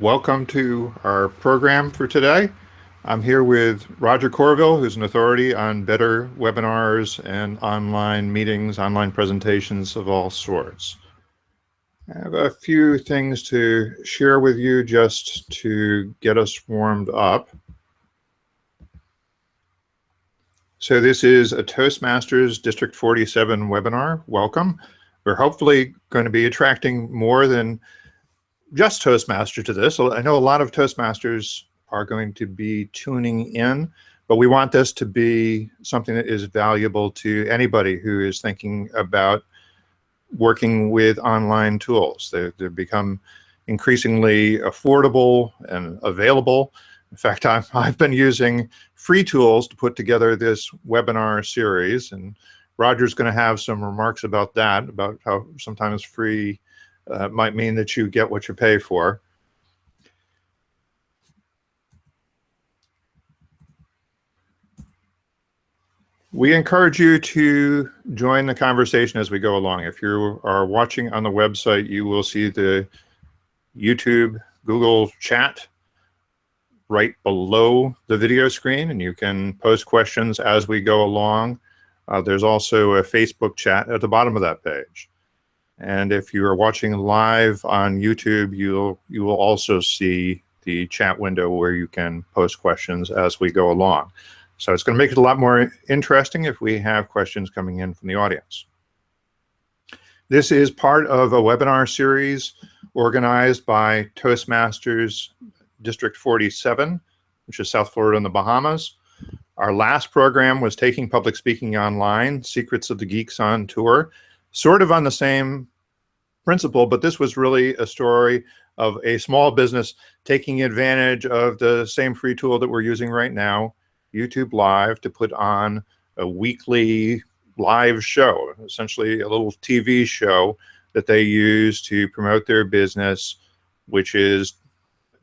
Welcome to our program for today. I'm here with Roger Courville, who's an authority on better webinars and online meetings, online presentations of all sorts. I have a few things to share with you just to get us warmed up. So this is a Toastmasters District 47 webinar. Welcome. We're hopefully going to be attracting more than just Toastmaster to this. I know a lot of Toastmasters are going to be tuning in, but we want this to be something that is valuable to anybody who is thinking about working with online tools. They've become increasingly affordable and available. In fact, I've been using free tools to put together this webinar series, and Roger's going to have some remarks about that, about how sometimes free might mean that you get what you pay for. We encourage you to join the conversation as we go along. If you are watching on the website, you will see the YouTube, Google chat right below the video screen, and you can post questions as we go along. There's also a Facebook chat at the bottom of that page. And if you are watching live on YouTube, you will also see the chat window where you can post questions as we go along. So it's going to make it a lot more interesting if we have questions coming in from the audience. This is part of a webinar series organized by Toastmasters District 47, which is South Florida and the Bahamas. Our last program was Taking Public Speaking Online, Secrets of the Geeks on Tour. Sort of on the same principle, but this was really a story of a small business taking advantage of the same free tool that we're using right now, YouTube Live, to put on a weekly live show, essentially a little TV show that they use to promote their business, which is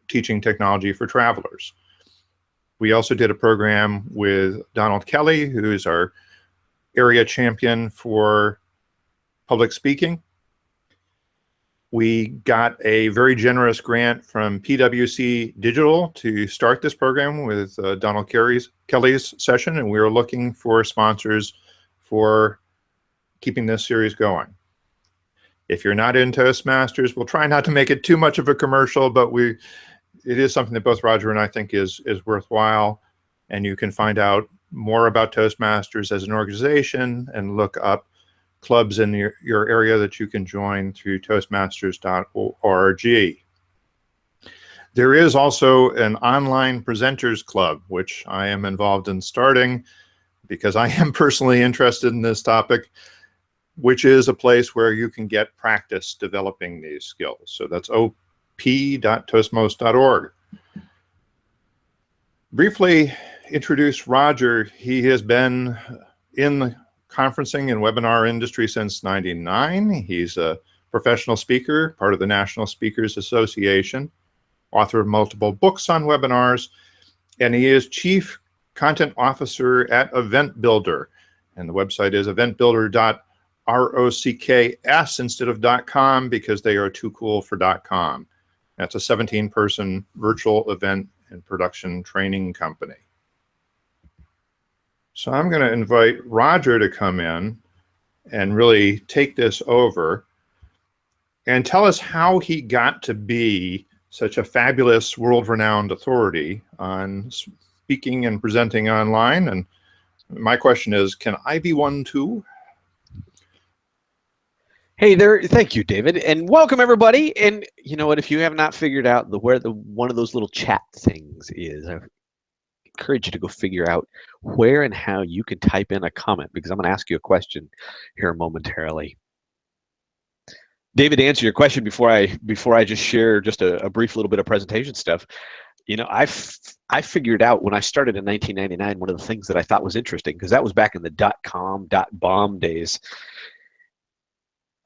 teaching technology for travelers. We also did a program with Donald Kelly, who is our area champion for public speaking. We got a very generous grant from PwC Digital to start this program with Donald Kelly's session, and we are looking for sponsors for keeping this series going. If you're not in Toastmasters, we'll try not to make it too much of a commercial, but it is something that both Roger and I think is worthwhile, and you can find out more about Toastmasters as an organization and look up clubs in your area that you can join through toastmasters.org. There is also an online presenters club, which I am involved in starting because I am personally interested in this topic, which is a place where you can get practice developing these skills. So that's op.toastmos.org. Briefly introduce Roger. He has been in the conferencing and webinar industry since '99. He's a professional speaker, part of the National Speakers Association, author of multiple books on webinars, and he is Chief Content Officer at Event Builder. And the website is eventbuilder.rocks instead of .com because they are too cool for .com. That's a 17-person virtual event and production training company. So I'm going to invite Roger to come in and really take this over and tell us how he got to be such a fabulous world-renowned authority on speaking and presenting online. And my question is, can I be one too? Hey there, thank you, David, and welcome everybody. And you know what, if you have not figured out where one of those little chat things is, I encourage you to go figure out where and how you can type in a comment, because I'm going to ask you a question here momentarily. David, to answer your question before I just share just a brief little bit of presentation stuff, you know, I figured out when I started in 1999, one of the things that I thought was interesting, because that was back in the .com, .bomb days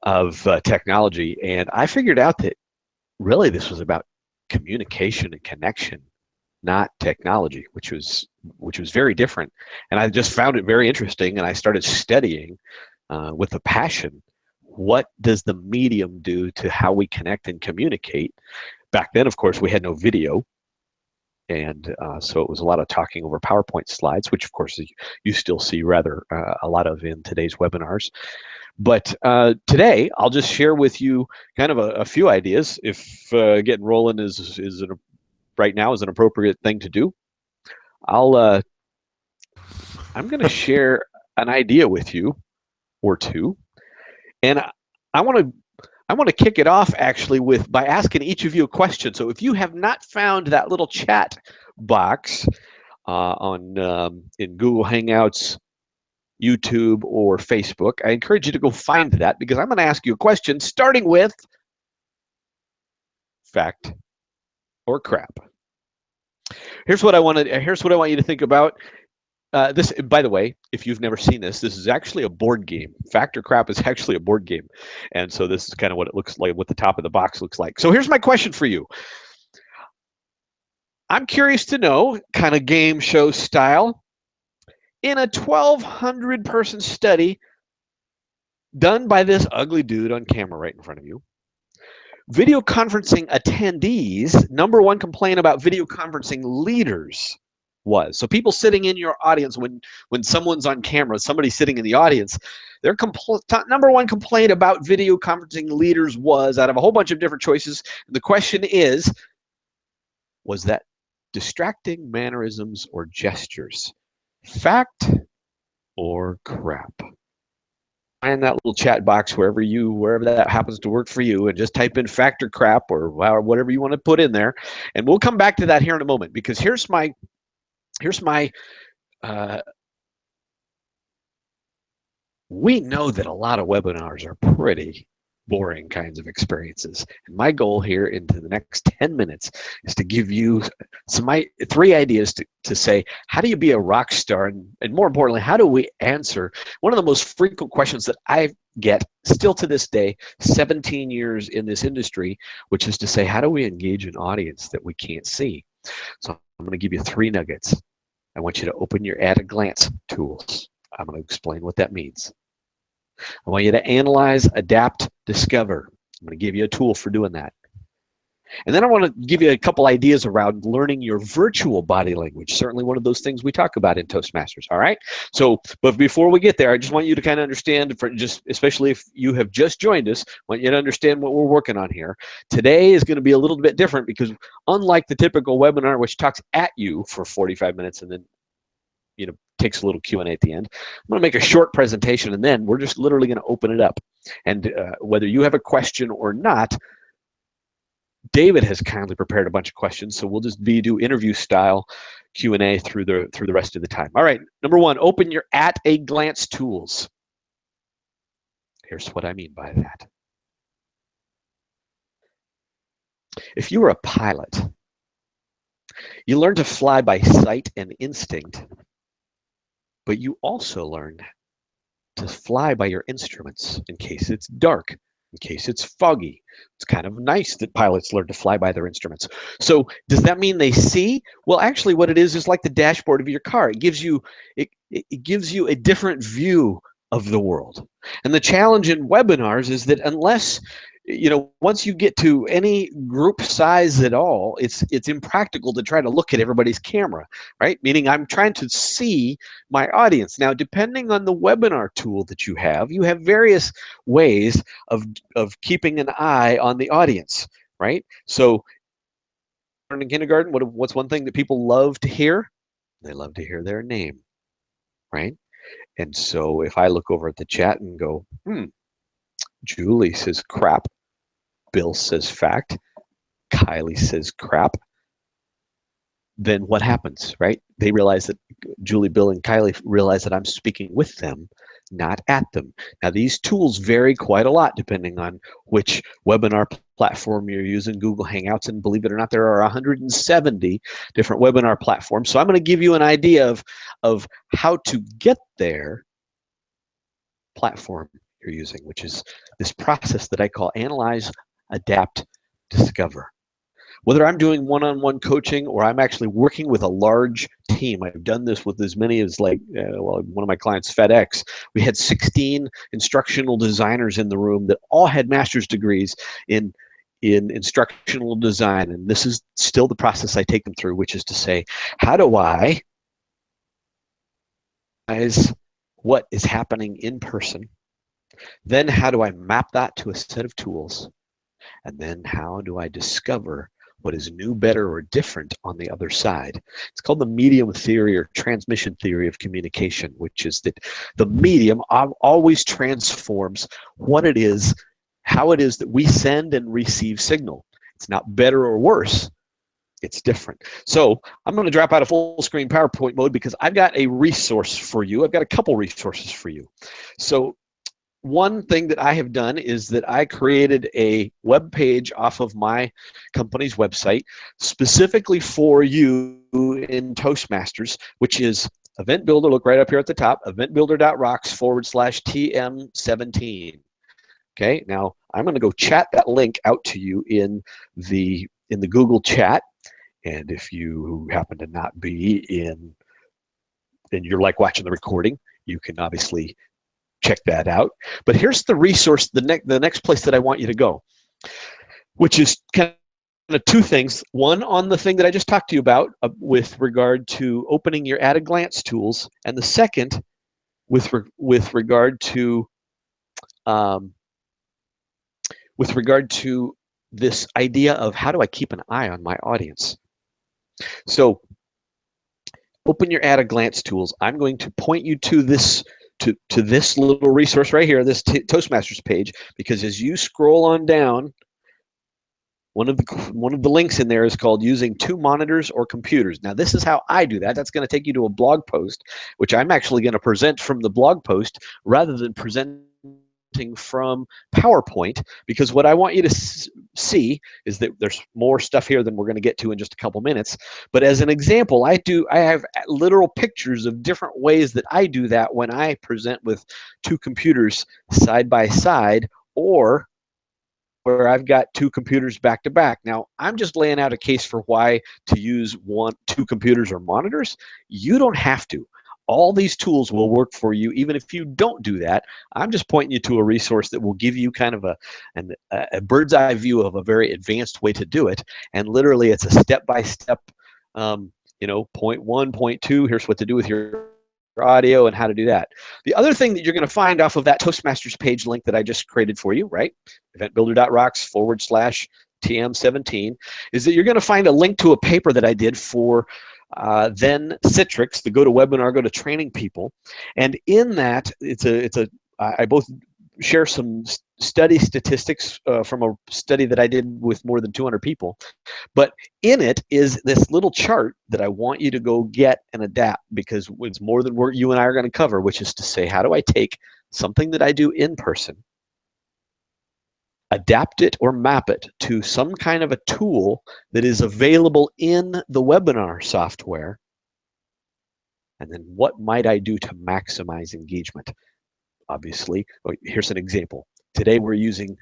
of technology, and I figured out that really this was about communication and connection, not technology, which was very different. And I just found it very interesting, and I started studying with a passion, what does the medium do to how we connect and communicate? Back then, of course, we had no video. And so it was a lot of talking over PowerPoint slides, which of course you still see rather a lot of in today's webinars. But today, I'll just share with you kind of a few ideas. If getting rolling right now is an appropriate thing to do, I'm going to share an idea with you or two, and I want to kick it off actually by asking each of you a question. So if you have not found that little chat box in Google Hangouts, YouTube, or Facebook, I encourage you to go find that, because I'm going to ask you a question starting with fact or crap. Here's what I want you to think about. This, by the way, if you've never seen this is actually a board game. Fact or crap is actually a board game. And so this is kind of what it looks like, what the top of the box looks like. So here's my question for you. I'm curious to know, kind of game show style, in a 1,200 person study done by this ugly dude on camera right in front of you, video conferencing attendees' #1 complaint about video conferencing leaders was. So people sitting in your audience, when someone's on camera, somebody's sitting in the audience, their #1 complaint about video conferencing leaders was, out of a whole bunch of different choices, the question is, was that distracting mannerisms or gestures? Fact or crap? Find that little chat box wherever that happens to work for you, and just type in fact or crap or whatever you want to put in there, and we'll come back to that here in a moment, because here's my we know that a lot of webinars are pretty boring kinds of experiences, and my goal here into the next 10 minutes is to give you three ideas to say, how do you be a rock star, and more importantly, how do we answer one of the most frequent questions that I get still to this day, 17 years in this industry, which is to say, how do we engage an audience that we can't see? So I'm going to give you 3 nuggets. I want you to open your at-a-glance tools. I'm going to explain what that means. I want you to analyze, adapt, discover. I'm going to give you a tool for doing that. And then I want to give you a couple ideas around learning your virtual body language. Certainly one of those things we talk about in Toastmasters, all right? So, but before we get there, I just want you to kind of understand, especially if you have just joined us, I want you to understand what we're working on here. Today is going to be a little bit different, because unlike the typical webinar, which talks at you for 45 minutes and then takes a little Q&A at the end, I'm going to make a short presentation, and then we're just literally going to open it up. And whether you have a question or not, David has kindly prepared a bunch of questions, so we'll just do interview style Q&A through the rest of the time. All right, #1, open your at-a-glance tools. Here's what I mean by that. If you were a pilot, you learn to fly by sight and instinct, but you also learn to fly by your instruments in case it's dark, in case it's foggy. It's kind of nice that pilots learn to fly by their instruments. So does that mean they see? Well, actually what it is like the dashboard of your car. It gives you a different view of the world. And the challenge in webinars is that unless once you get to any group size at all, it's impractical to try to look at everybody's camera, right? Meaning I'm trying to see my audience. Now, depending on the webinar tool that you have various ways of keeping an eye on the audience, right? So in kindergarten, what's one thing that people love to hear? They love to hear their name, right? And so if I look over at the chat and go, Julie says crap, Bill says fact, Kylie says crap, then what happens, right? They realize that Julie, Bill, and Kylie realize that I'm speaking with them, not at them. Now, these tools vary quite a lot depending on which webinar platform you're using, Google Hangouts, and believe it or not, there are 170 different webinar platforms. So I'm going to give you an idea of how to get there platform you're using, which is this process that I call analyze, adapt, discover. Whether I'm doing one-on-one coaching or I'm actually working with a large team, I've done this with as many as one of my clients, FedEx. We had 16 instructional designers in the room that all had master's degrees in in instructional design, and this is still the process I take them through, which is to say, how do I analyze what is happening in person? Then how do I map that to a set of tools? And then how do I discover what is new, better, or different on the other side? It's called the medium theory or transmission theory of communication, which is that the medium always transforms what it is, how it is that we send and receive signal. It's not better or worse. It's different. So I'm going to drop out of full screen PowerPoint mode because I've got a resource for you. I've got a couple resources for you. So one thing that I have done is that I created a web page off of my company's website specifically for you in Toastmasters, which is Event Builder. Look right up here at the top, eventbuilder.rocks/TM17. Okay, now I'm going to go chat that link out to you in the Google chat. And if you happen to not be in, and you're like watching the recording, you can obviously check that out. But here's the resource, the next place that I want you to go, which is kind of two things. One on the thing that I just talked to you about with regard to opening your at-a-glance tools, and the second with regard to this idea of how do I keep an eye on my audience. So open your at-a-glance tools. I'm going to point you to this to this little resource right here, this Toastmasters page, because as you scroll on down, one of the links in there is called using 2 monitors or computers. Now this is how I do that. That's going to take you to a blog post, which I'm actually going to present from the blog post rather than presenting from PowerPoint, because what I want you to see is that there's more stuff here than we're going to get to in just a couple minutes. But as an example, I have literal pictures of different ways that I do that when I present with 2 computers side by side, or where I've got 2 computers back to back. Now, I'm just laying out a case for why to use 2 computers or monitors. You don't have to. All these tools will work for you, even if you don't do that. I'm just pointing you to a resource that will give you kind of a bird's eye view of a very advanced way to do it. And literally, it's a step-by-step, point 1, point 2, here's what to do with your audio and how to do that. The other thing that you're going to find off of that Toastmasters page link that I just created for you, right? eventbuilder.rocks/TM17, is that you're going to find a link to a paper that I did for then Citrix, the go to training people. And in that, I both share some study statistics from a study that I did with more than 200 people. But in it is this little chart that I want you to go get and adapt, because it's more than what you and I are going to cover, which is to say, how do I take something that I do in person, adapt it or map it to some kind of a tool that is available in the webinar software, and then what might I do to maximize engagement? Obviously, here's an example. Today we're using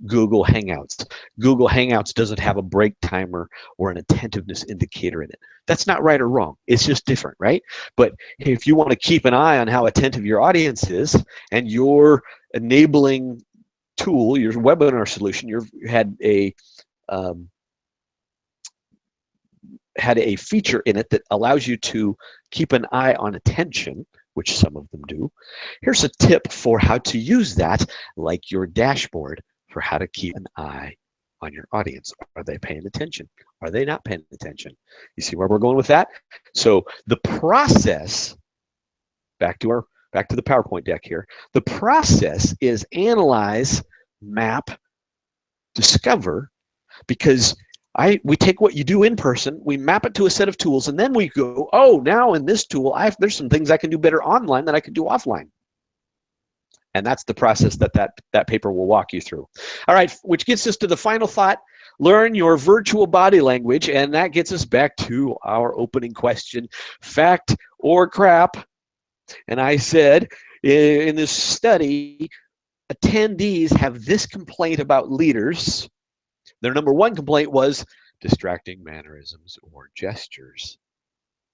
Google Hangouts. Google Hangouts doesn't have a break timer or an attentiveness indicator in it. That's not right or wrong. It's just different, right? But if you want to keep an eye on how attentive your audience is, and your enabling tool, your webinar solution, you had a feature in it that allows you to keep an eye on attention, which some of them do. Here's a tip for how to use that, like your dashboard, for how to keep an eye on your audience. Are they paying attention? Are they not paying attention? You see where we're going with that? So the process, back to the PowerPoint deck here, the process is analyze, map, discover, because we take what you do in person, we map it to a set of tools, and then we go, oh, now in this tool, there's some things I can do better online than I can do offline. And that's the process that paper will walk you through. All right, which gets us to the final thought: learn your virtual body language. And that gets us back to our opening question, fact or crap. And I said, in this study, attendees have this complaint about leaders. Their number 1 complaint was distracting mannerisms or gestures.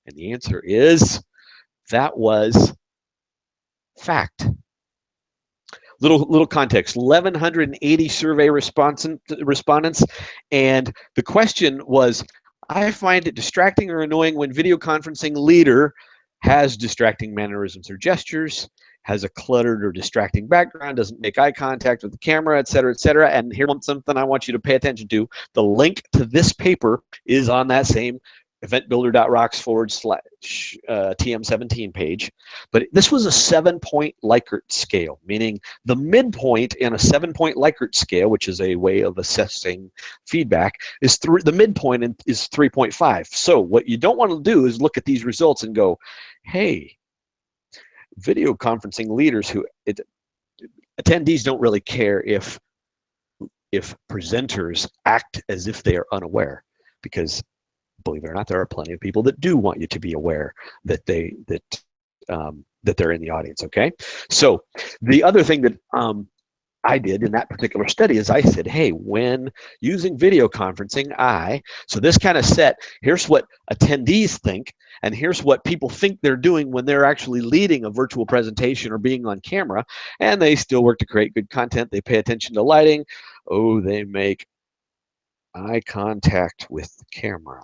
And the answer is, that was fact. little context. 1,180 survey respondents, and the question was, I find it distracting or annoying when video conferencing leader has distracting mannerisms or gestures, has a cluttered or distracting background, doesn't make eye contact with the camera, et cetera, et cetera. And here's something I want you to pay attention to. The link to this paper is on that same eventbuilder.rocks/TM17 page. But this was a 7-point Likert scale, meaning the midpoint in a 7-point Likert scale, which is a way of assessing feedback, is the midpoint is 3.5. So what you don't want to do is look at these results and go, hey, video conferencing leaders attendees don't really care if presenters act as if they are unaware, because believe it or not, there are plenty of people that do want you to be aware that they're in the audience. Okay, so the other thing that I did in that particular study is I said, hey, when using video conferencing, so this kind of set, here's what attendees think, and here's what people think they're doing when they're actually leading a virtual presentation or being on camera, and they still work to create good content. They pay attention to lighting. Oh, they make eye contact with the camera.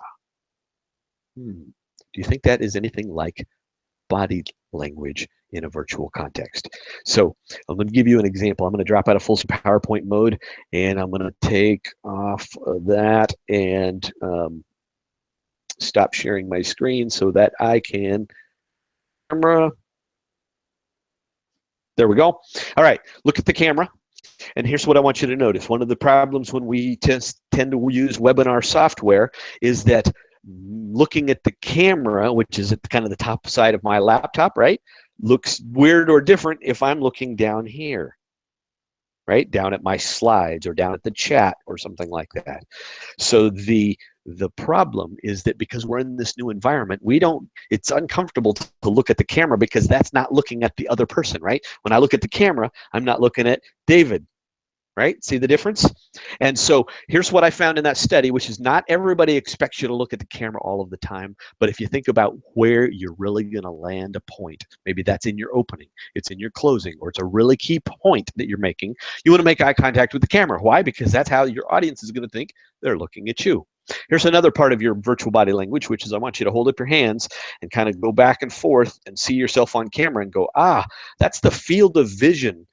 Do you think that is anything like body language in a virtual context? So I'm going to give you an example. I'm going to drop out of full PowerPoint mode, and I'm going to take off that and stop sharing my screen so that I can camera. There we go. All right, look at the camera. And here's what I want you to notice. One of the problems when we tend to use webinar software is that looking at the camera, which is at kind of the top side of my laptop, right, looks weird or different if I'm looking down here, right, down at my slides or down at the chat or something like that. So the problem is that because we're in this new environment, it's uncomfortable to look at the camera because that's not looking at the other person, right? When I look at the camera, I'm not looking at David, right? See the difference? And so here's what I found in that study, which is not everybody expects you to look at the camera all of the time, but if you think about where you're really going to land a point, maybe that's in your opening, it's in your closing, or it's a really key point that you're making, you want to make eye contact with the camera. Why? Because that's how your audience is going to think they're looking at you. Here's another part of your virtual body language, which is I want you to hold up your hands and kind of go back and forth and see yourself on camera and go, that's the field of vision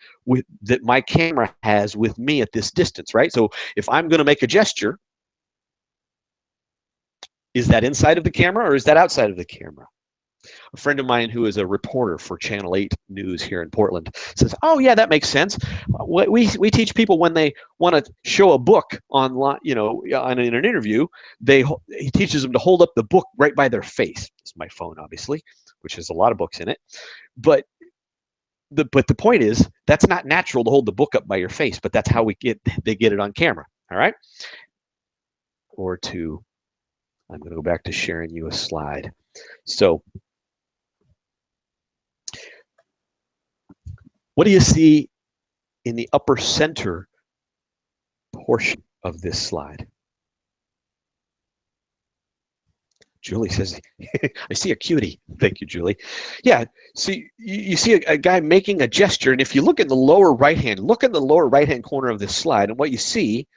that my camera has with me at this distance, right? So if I'm going to make a gesture, is that inside of the camera or is that outside of the camera? A friend of mine who is a reporter for Channel 8 News here in Portland says, oh, yeah, that makes sense. We teach people when they want to show a book online, in an interview, he teaches them to hold up the book right by their face. It's my phone, obviously, which has a lot of books in it. But the point is, that's not natural to hold the book up by your face, but that's how they get it on camera, all right? I'm going to go back to sharing you a slide. So what do you see in the upper center portion of this slide? Julie says, I see a cutie. Thank you, Julie. Yeah, see, you see a guy making a gesture, and if you look in the lower right-hand corner of this slide, and what you see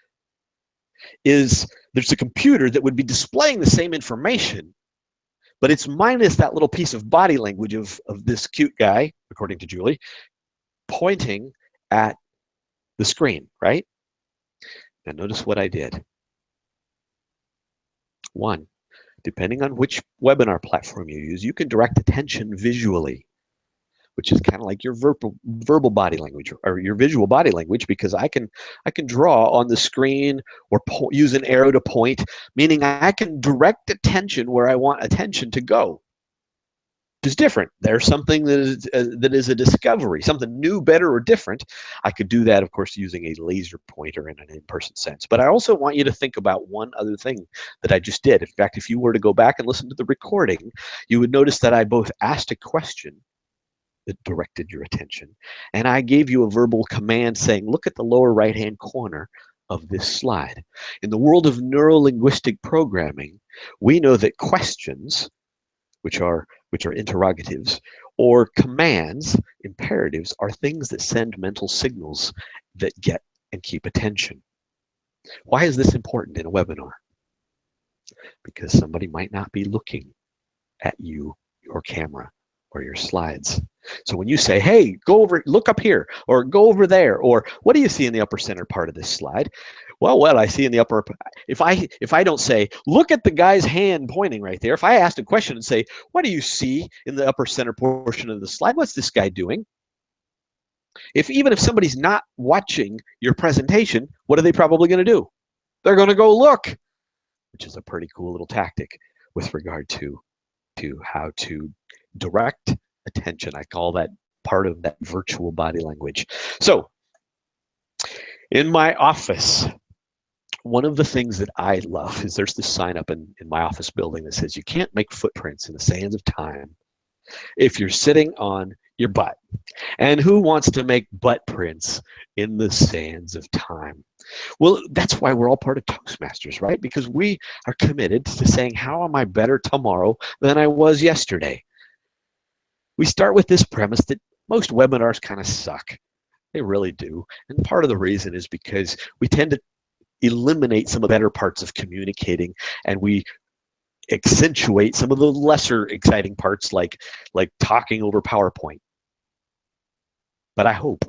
is there's a computer that would be displaying the same information, but it's minus that little piece of body language of this cute guy, according to Julie, pointing at the screen, right? Now notice what I did. One, depending on which webinar platform you use, you can direct attention visually, which is kind of like your verbal body language or your visual body language, because I can draw on the screen or use an arrow to point, meaning I can direct attention where I want attention to go. Is different. There's something that is a discovery, something new, better, or different. I could do that, of course, using a laser pointer in an in-person sense. But I also want you to think about one other thing that I just did. In fact, if you were to go back and listen to the recording, you would notice that I both asked a question that directed your attention, and I gave you a verbal command saying, look at the lower right-hand corner of this slide. In the world of neuro-linguistic programming, we know that questions, which are interrogatives, or commands, imperatives, are things that send mental signals that get and keep attention. Why is this important in a webinar? Because somebody might not be looking at you, your camera, or your slides. So when you say, hey, go over, look up here, or go over there, or what do you see in the upper center part of this slide? Well, what I see in the upper, if I don't say, look at the guy's hand pointing right there, if I asked a question and say, what do you see in the upper center portion of the slide? What's this guy doing? Even if somebody's not watching your presentation, what are they probably going to do? They're going to go look, which is a pretty cool little tactic with regard to how to direct attention. I call that part of that virtual body language. So in my office, one of the things that I love is there's this sign up in my office building that says you can't make footprints in the sands of time if you're sitting on your butt. And who wants to make butt prints in the sands of time? Well, that's why we're all part of Toastmasters, right? Because we are committed to saying, how am I better tomorrow than I was yesterday? We start with this premise that most webinars kind of suck. They really do. And part of the reason is because we tend to eliminate some of the better parts of communicating, and we accentuate some of the lesser exciting parts like talking over PowerPoint. But I hope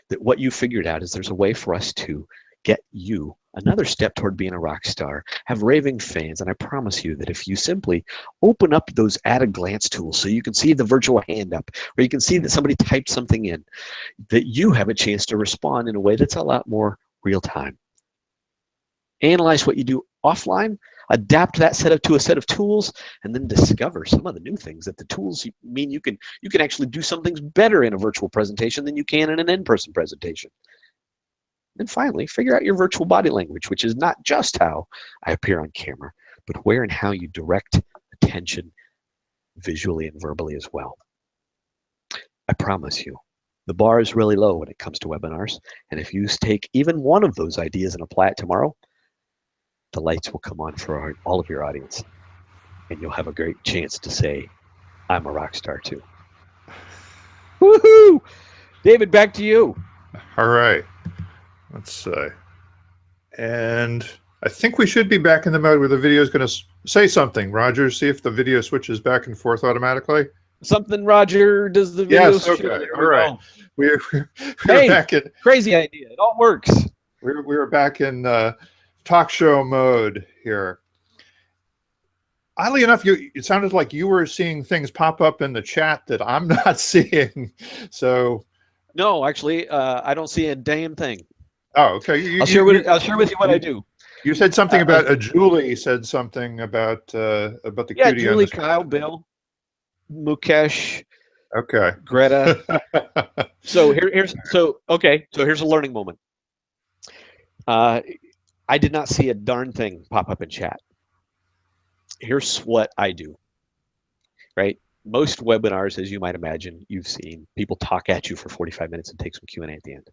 that what you figured out is there's a way for us to get you another step toward being a rock star, have raving fans, and I promise you that if you simply open up those added glance tools so you can see the virtual hand up, or you can see that somebody typed something in, that you have a chance to respond in a way that's a lot more real time. Analyze what you do offline, adapt that setup to a set of tools, and then discover some of the new things that the tools mean you can actually do some things better in a virtual presentation than you can in an in-person presentation. And finally, figure out your virtual body language, which is not just how I appear on camera, but where and how you direct attention visually and verbally as well. I promise you, the bar is really low when it comes to webinars. And if you take even one of those ideas and apply it tomorrow, the lights will come on for all of your audience. And you'll have a great chance to say, I'm a rock star too. Woohoo! David, back to you. All right. Let's see. And I think we should be back in the mode where the video is going to say something. Roger, see if the video switches back and forth automatically. Something, Roger, does the video Yes, okay. All right. We're hey, back in crazy idea. It all works. We're back in talk show mode here. Oddly enough, it sounded like you were seeing things pop up in the chat that I'm not seeing. So no, actually, I don't see a damn thing. Oh, okay. I'll share with you what I do. You said something about Julie said something about the cutie. Julie, Kyle, Bill, Mukesh. Okay. Greta. So here's a learning moment. I did not see a darn thing pop up in chat. Here's what I do. Right? Most webinars, as you might imagine, you've seen people talk at you for 45 minutes and take some Q&A at the end.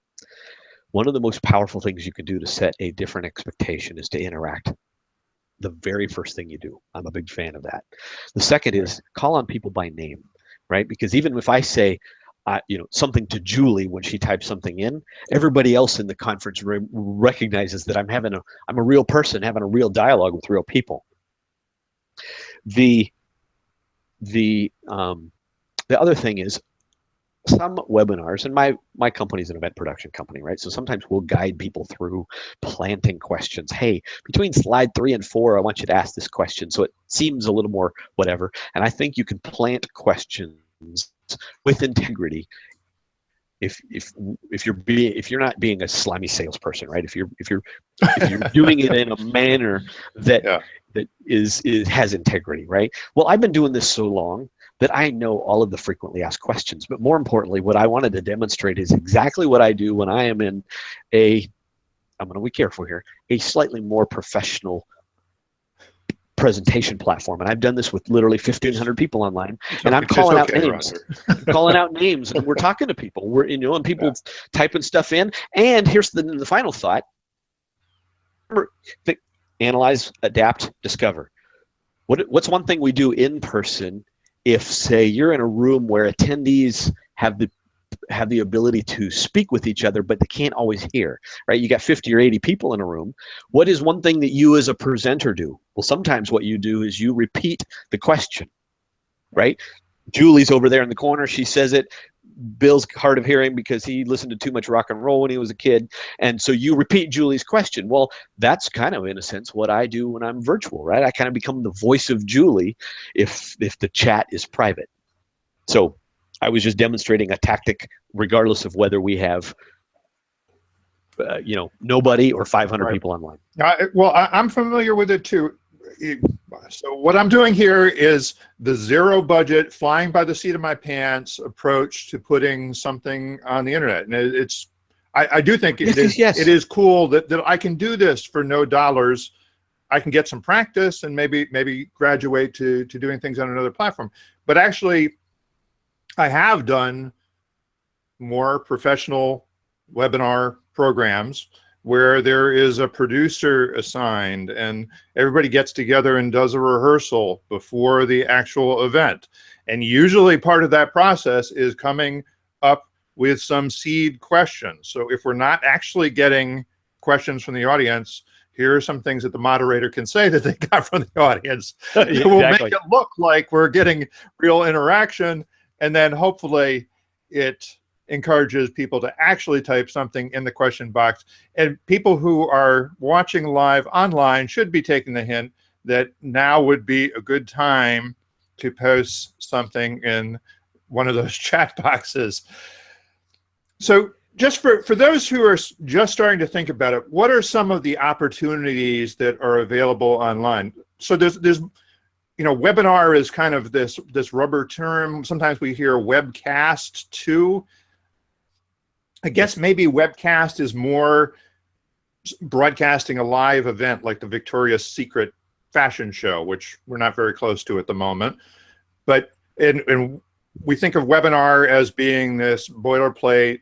One of the most powerful things you can do to set a different expectation is to interact. The very first thing you do. I'm a big fan of that. The second is call on people by name, right? Because even if I say, something to Julie when she types something in, everybody else in the conference room recognizes that I'm a real person having a real dialogue with real people. The other thing is, some webinars, and my company is an event production company, right? So sometimes we'll guide people through planting questions. Hey, between slide 3 and 4, I want you to ask this question. So it seems a little more whatever. And I think you can plant questions with integrity if you're not being a slimy salesperson, right? If you're doing it in a manner that has integrity, right? Well, I've been doing this so long that I know all of the frequently asked questions. But more importantly, what I wanted to demonstrate is exactly what I do when I am in I'm going to be careful here, a slightly more professional presentation platform. And I've done this with literally 1,500 people online, and I'm calling out names. I'm calling out names, and we're talking to people. And people typing stuff in. And here's the final thought. Remember, analyze, adapt, discover. What's one thing we do in person if, say, you're in a room where attendees have the ability to speak with each other, but they can't always hear, right? You got 50 or 80 people in a room. What is one thing that you as a presenter do? Well, sometimes what you do is you repeat the question, right? Julie's over there in the corner. She says it. Bill's hard of hearing because he listened to too much rock and roll when he was a kid. And so you repeat Julie's question. Well, that's kind of, in a sense, what I do when I'm virtual, right? I kind of become the voice of Julie if the chat is private. So I was just demonstrating a tactic, regardless of whether we have, nobody or 500 Right. people online. Well, I'm familiar with it too. So what I'm doing here is the zero budget, flying by the seat of my pants approach to putting something on the internet. And I do think it is cool that I can do this for no dollars. I can get some practice and maybe graduate to doing things on another platform. But actually, I have done more professional webinar programs where there is a producer assigned and everybody gets together and does a rehearsal before the actual event. And usually part of that process is coming up with some seed questions. So if we're not actually getting questions from the audience, here are some things that the moderator can say that they got from the audience. It will make it look like we're getting real interaction, and then hopefully it encourages people to actually type something in the question box. And people who are watching live online should be taking the hint that now would be a good time to post something in one of those chat boxes. So just for those who are just starting to think about it, what are some of the opportunities that are available online? So there's webinar is kind of this rubber term. Sometimes we hear webcast too. I guess maybe webcast is more broadcasting a live event like the Victoria's Secret fashion show, which we're not very close to at the moment. But and we think of webinar as being this boilerplate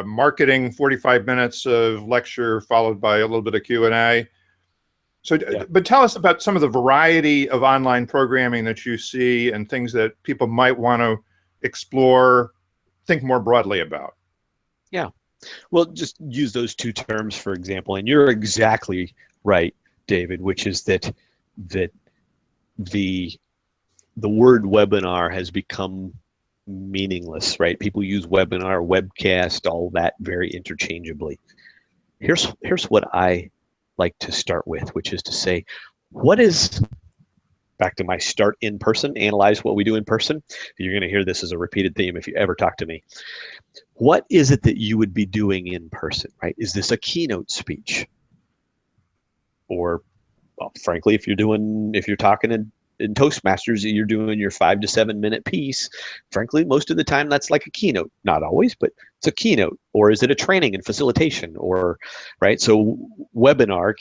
marketing 45 minutes of lecture followed by a little bit of Q&A. So, but tell us about some of the variety of online programming that you see and things that people might want to explore, think more broadly about. Yeah. Well, just use those two terms, for example, and you're exactly right, David, which is that the word webinar has become meaningless, right? People use webinar, webcast, all that very interchangeably. Here's what I like to start with, which is to say, what is, back to my start in person, analyze what we do in person. You're going to hear this as a repeated theme if you ever talk to me. What is it that you would be doing in person, right? Is this a keynote speech? Or, well, frankly, if you're talking in Toastmasters, you're doing your 5 to 7 minute piece. Frankly, most of the time that's like a keynote. Not always, but it's a keynote. Or is it a training and facilitation? Or, right? So webinar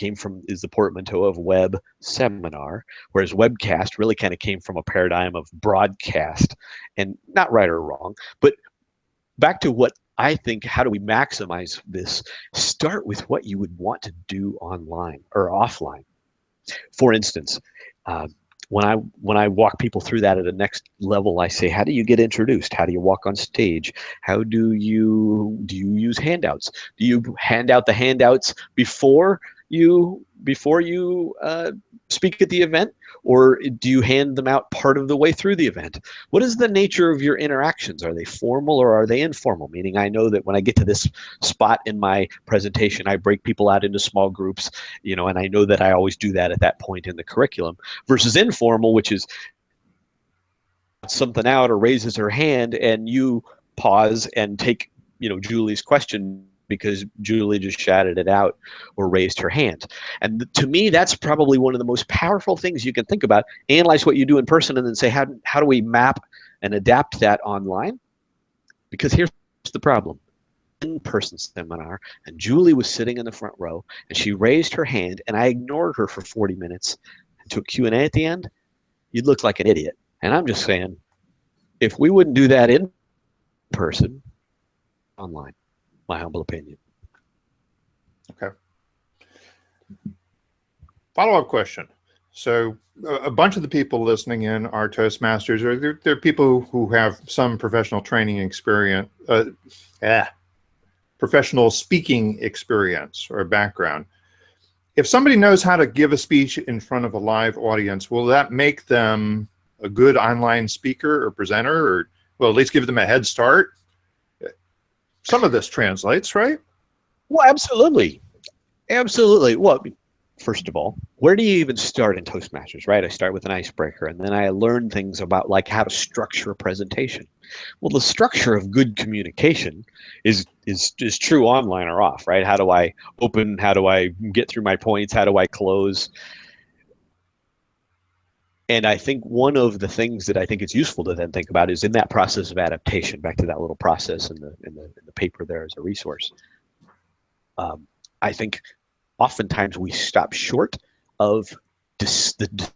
is the portmanteau of web seminar, whereas webcast really kind of came from a paradigm of broadcast. And not right or wrong, but back to what I think, how do we maximize this? Start with what you would want to do online or offline. For instance, when I walk people through that at a next level, I say, how do you get introduced? How do you walk on stage? How do you use handouts? Do you hand out the handouts before you speak at the event, or do you hand them out part of the way through the event? What is the nature of your interactions? Are they formal or are they informal? Meaning, I know that when I get to this spot in my presentation, I break people out into small groups, and I know that I always do that at that point in the curriculum, versus informal, which is something out or raises her hand and you pause and take, Julie's question because Julie just shouted it out or raised her hand. And to me, that's probably one of the most powerful things you can think about. Analyze what you do in person and then say, how do we map and adapt that online? Because here's the problem. In-person seminar, and Julie was sitting in the front row, and she raised her hand, and I ignored her for 40 minutes and took Q&A at the end, you'd look like an idiot. And I'm just saying, if we wouldn't do that in person, online, my humble opinion. Okay. Follow-up question. So a bunch of the people listening in are Toastmasters, or they're people who have some professional training experience, professional speaking experience or background. If somebody knows how to give a speech in front of a live audience, will that make them a good online speaker or presenter, or well, at least give them a head start? Some of this translates, right? Well, absolutely. Absolutely. Well, first of all, where do you even start in Toastmasters, right? I start with an icebreaker, and then I learn things about like how to structure a presentation. Well, the structure of good communication is true online or off, right? How do I open? How do I get through my points? How do I close? And I think one of the things that I think it's useful to then think about is in that process of adaptation, back to that little process in the paper there as a resource. I think oftentimes we stop short of the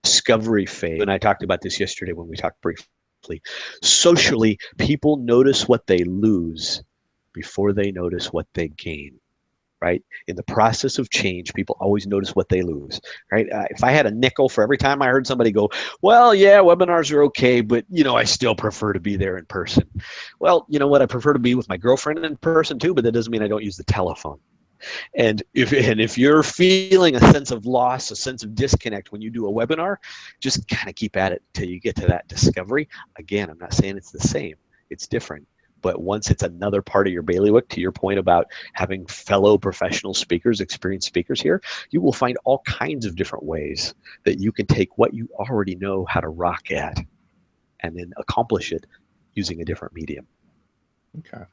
discovery phase. And I talked about this yesterday when we talked briefly. Socially, people notice what they lose before they notice what they gain. Right? In the process of change, people always notice what they lose, right? If I had a nickel for every time I heard somebody go, well, yeah, webinars are okay, but, I still prefer to be there in person. Well, you know what? I prefer to be with my girlfriend in person too, but that doesn't mean I don't use the telephone. And if you're feeling a sense of loss, a sense of disconnect when you do a webinar, just kind of keep at it until you get to that discovery. Again, I'm not saying it's the same. It's different. But once it's another part of your bailiwick, to your point about having fellow professional speakers, experienced speakers here, you will find all kinds of different ways that you can take what you already know how to rock at and then accomplish it using a different medium. Okay.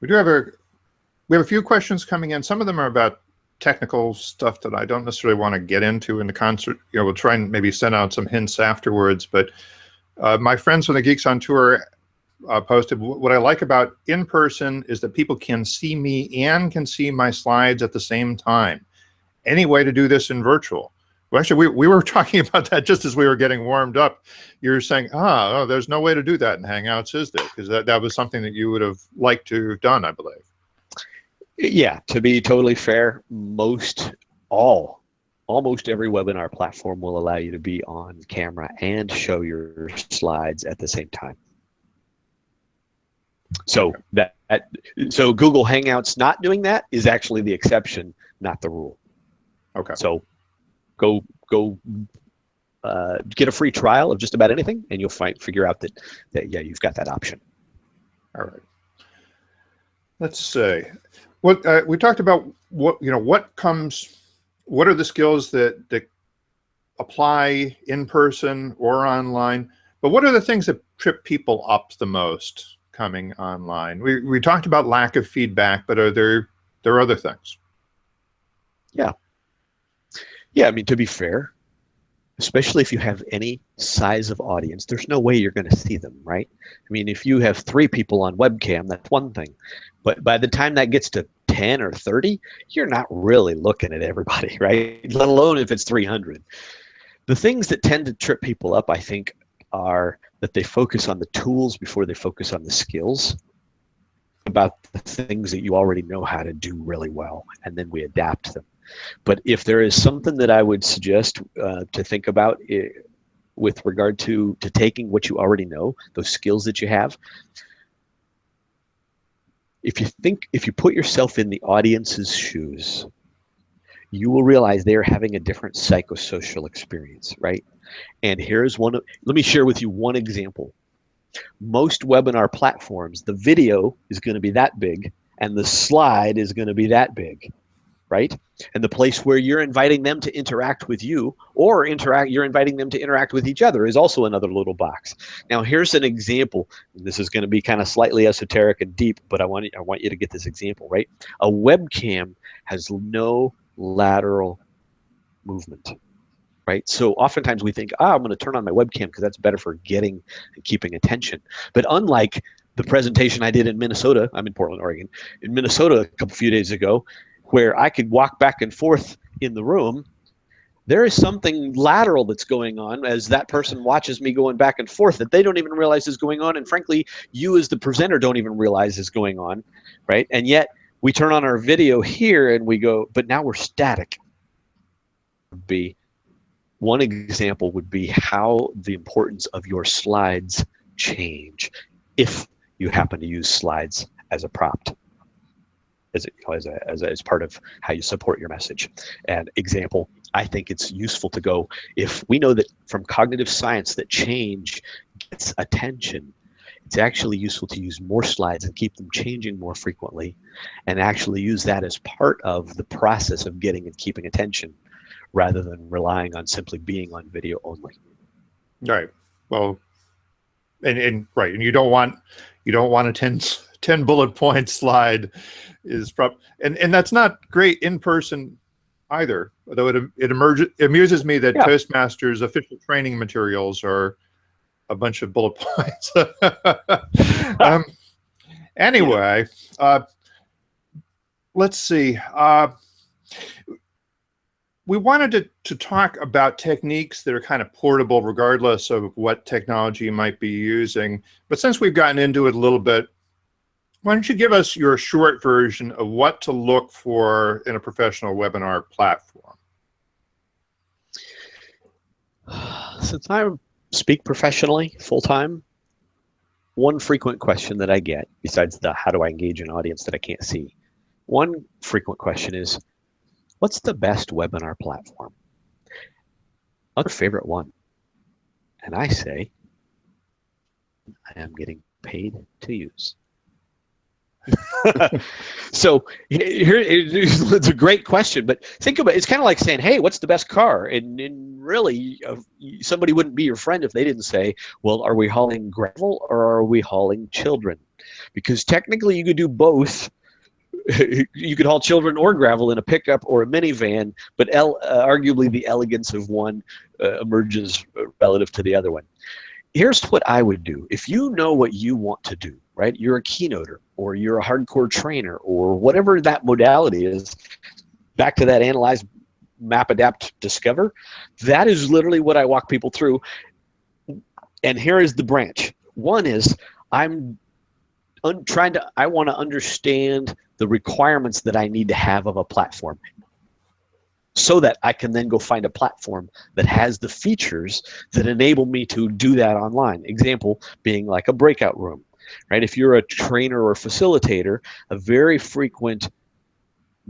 We have a few questions coming in. Some of them are about technical stuff that I don't necessarily want to get into in the concert. We'll try and maybe send out some hints afterwards. But my friends from the Geeks on Tour posted, what I like about in-person is that people can see me and can see my slides at the same time. Any way to do this in virtual? Well, actually, we were talking about that just as we were getting warmed up. You're saying, there's no way to do that in Hangouts, is there? Because that was something that you would have liked to have done, I believe. Yeah, to be totally fair, almost every webinar platform will allow you to be on camera and show your slides at the same time. So so Google Hangouts not doing that is actually the exception, not the rule. Okay. So go get a free trial of just about anything, and you'll figure out that yeah, you've got that option. All right. Let's see. What we talked about, what are the skills that apply in person or online, but what are the things that trip people up the most coming online? We talked about lack of feedback, but are there other things? Yeah. I mean, to be fair, especially if you have any size of audience, there's no way you're going to see them, right? I mean, if you have 3 people on webcam, that's one thing. But by the time that gets to 10 or 30, you're not really looking at everybody, right? Let alone if it's 300. The things that tend to trip people up, I think, are that they focus on the tools before they focus on the skills, about the things that you already know how to do really well, and then we adapt them. But if there is something that I would suggest to think about with regard to taking what you already know, those skills that you have, if you put yourself in the audience's shoes, you will realize they're having a different psychosocial experience, right? And here's let me share with you one example. Most webinar platforms, the video is going to be that big and the slide is going to be that big, right? And the place where you're inviting them to interact with you or you're inviting them to interact with each other is also another little box. Now, here's an example. This is going to be kind of slightly esoteric and deep, but I want you to get this example, right? A webcam has no lateral movement, right? So oftentimes we think, I'm going to turn on my webcam because that's better for getting and keeping attention. But unlike the presentation I did in Minnesota, I'm in Portland, Oregon, in Minnesota a few days ago, where I could walk back and forth in the room, there is something lateral that's going on as that person watches me going back and forth that they don't even realize is going on. And frankly, you as the presenter don't even realize is going on, right? And yet we turn on our video here and we go, but now we're static. one example would be how the importance of your slides change if you happen to use slides as a prompt, as part of how you support your message. And example, I think it's useful to go, if we know that from cognitive science that change gets attention, it's actually useful to use more slides and keep them changing more frequently, and actually use that as part of the process of getting and keeping attention, rather than relying on simply being on video only. Right. Well, and right, and you don't want a 10 bullet point slide and that's not great in person either. Although it amuses me that Toastmasters official training materials are a bunch of bullet points. Anyway, let's see. We wanted to talk about techniques that are kind of portable regardless of what technology you might be using. But since we've gotten into it a little bit, why don't you give us your short version of what to look for in a professional webinar platform? Since I speak professionally full-time, one frequent question that I get, besides the how do I engage an audience that I can't see, one frequent question is, what's the best webinar platform? What's your favorite one? And I say, I am getting paid to use. So here, it's a great question, but think about it. It's kind of like saying, hey, what's the best car? And really, somebody wouldn't be your friend if they didn't say, well, are we hauling gravel or are we hauling children? Because technically you could do both. You could haul children or gravel in a pickup or a minivan, but arguably the elegance of one emerges relative to the other one. Here's what I would do. If you know what you want to do, right? You're a keynoter or you're a hardcore trainer or whatever that modality is, back to that analyze, map, adapt, discover, that is literally what I walk people through. And here is the branch. One is I want to understand the requirements that I need to have of a platform, so that I can then go find a platform that has the features that enable me to do that online. Example being like a breakout room, right? If you're a trainer or facilitator, a very frequent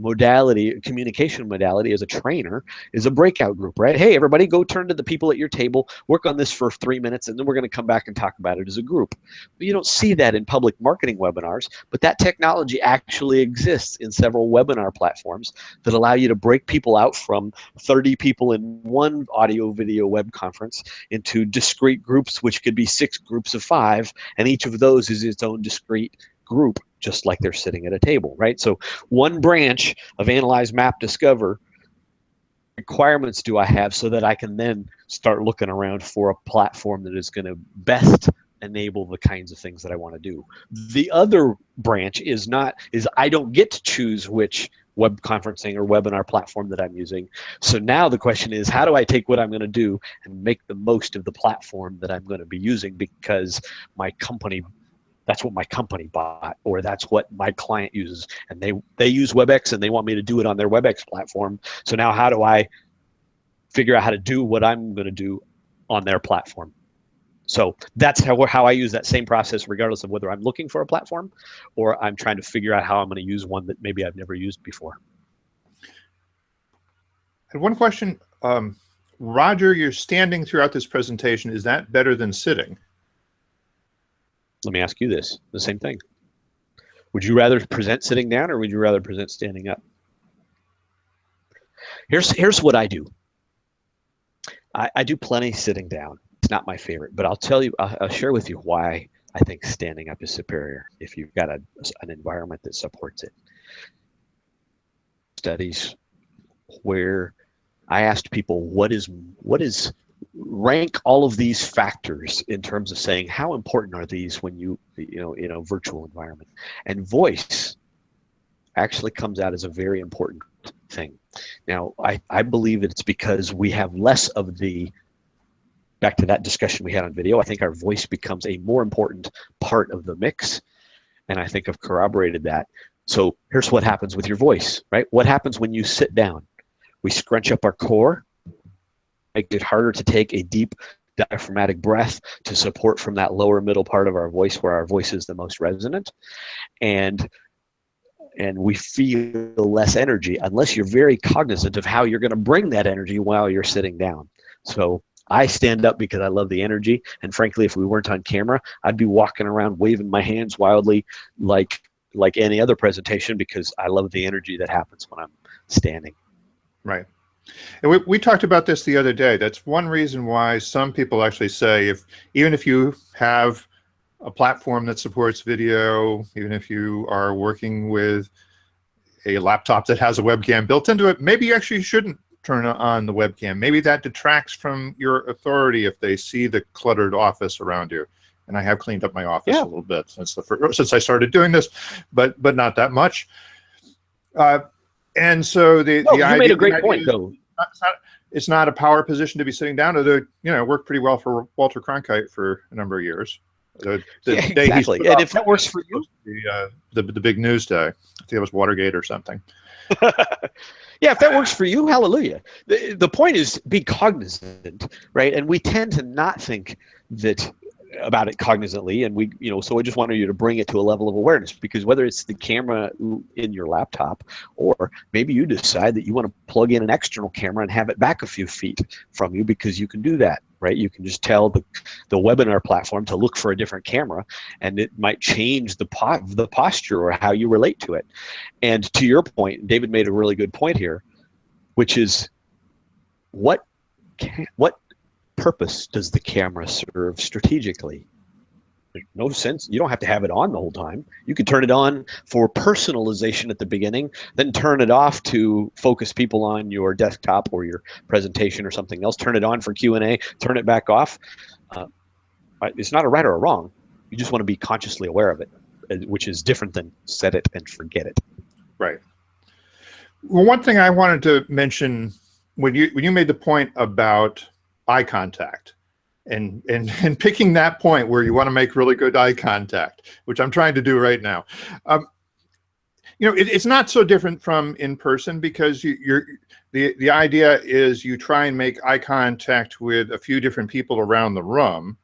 modality, communication modality as a trainer is a breakout group, right? Hey, everybody go turn to the people at your table, work on this for 3 minutes, and then we're going to come back and talk about it as a group. But you don't see that in public marketing webinars, but that technology actually exists in several webinar platforms that allow you to break people out from 30 people in one audio video web conference into discrete groups, which could be 6 groups of 5, and each of those is its own discrete group, just like they're sitting at a table, right? So one branch of analyze, map, discover, requirements do I have so that I can then start looking around for a platform that is going to best enable the kinds of things that I want to do. The other branch is I don't get to choose which web conferencing or webinar platform that I'm using. So now the question is, how do I take what I'm going to do and make the most of the platform that I'm going to be using, because that's what my company bought, or that's what my client uses, and they use WebEx and they want me to do it on their WebEx platform. So now how do I figure out how to do what I'm going to do on their platform? So that's how I use that same process, regardless of whether I'm looking for a platform or I'm trying to figure out how I'm going to use one that maybe I've never used before. And one question, Roger, you're standing throughout this presentation. Is that better than sitting? Let me ask you this, the same thing. Would you rather present sitting down or would you rather present standing up? Here's what I do. I do plenty sitting down. It's not my favorite, but I'll share with you why I think standing up is superior if you've got an environment that supports it. Studies where I asked people, what is rank all of these factors in terms of saying how important are these when you know in a virtual environment, and voice actually comes out as a very important thing. Now I believe it's because we have less of the, back to that discussion we had on video, I think our voice becomes a more important part of the mix, and I think I've corroborated that. So here's what happens with your voice, right? What happens when you sit down? We scrunch up our core, makes it harder to take a deep diaphragmatic breath to support from that lower middle part of our voice where our voice is the most resonant. And we feel less energy unless you're very cognizant of how you're going to bring that energy while you're sitting down. So I stand up because I love the energy. And frankly, if we weren't on camera, I'd be walking around waving my hands wildly like any other presentation because I love the energy that happens when I'm standing. Right. And we talked about this the other day. That's one reason why some people actually say even if you have a platform that supports video, even if you are working with a laptop that has a webcam built into it, maybe you actually shouldn't turn on the webcam. Maybe that detracts from your authority if they see the cluttered office around you. And I have cleaned up my office a little bit since I started doing this, but not that much. And so the idea, you made a great point, though. It's not a power position to be sitting down. Although worked pretty well for Walter Cronkite for a number of years. Exactly. And if that works for you, the big news day. I think it was Watergate or something. Yeah, if that works for you, hallelujah. The point is be cognizant, right? And we tend to not think that about it cognizantly, and so I just wanted you to bring it to a level of awareness, because whether it's the camera in your laptop, or maybe you decide that you want to plug in an external camera and have it back a few feet from you, because you can do that, right? You can just tell the webinar platform to look for a different camera, and it might change the posture or how you relate to it. And to your point, David made a really good point here, which is what purpose does the camera serve strategically? There's no sense. You don't have to have it on the whole time. You could turn it on for personalization at the beginning, then turn it off to focus people on your desktop or your presentation or something else. Turn it on for Q&A, turn it back off. It's not a right or a wrong. You just want to be consciously aware of it, which is different than set it and forget it. Right. Well, one thing I wanted to mention when you made the point about eye contact and picking that point where you want to make really good eye contact, which I'm trying to do right now. It's not so different from in person, because the idea is you try and make eye contact with a few different people around the room.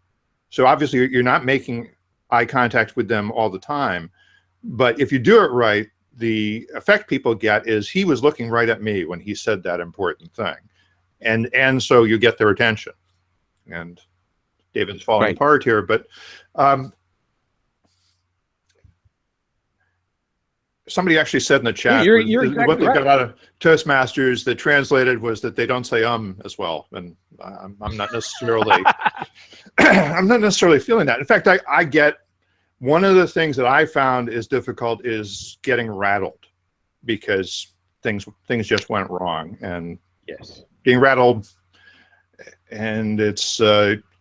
So obviously you're not making eye contact with them all the time, but if you do it right, the effect people get is he was looking right at me when he said that important thing. And so you get their attention. And David's falling apart here, but somebody actually said in the chat, you're exactly what they got out of Toastmasters that translated was that they don't say as well. And I'm not necessarily I'm not necessarily feeling that. In fact, I get, one of the things that I found is difficult is getting rattled, because things just went wrong, and being rattled, and it's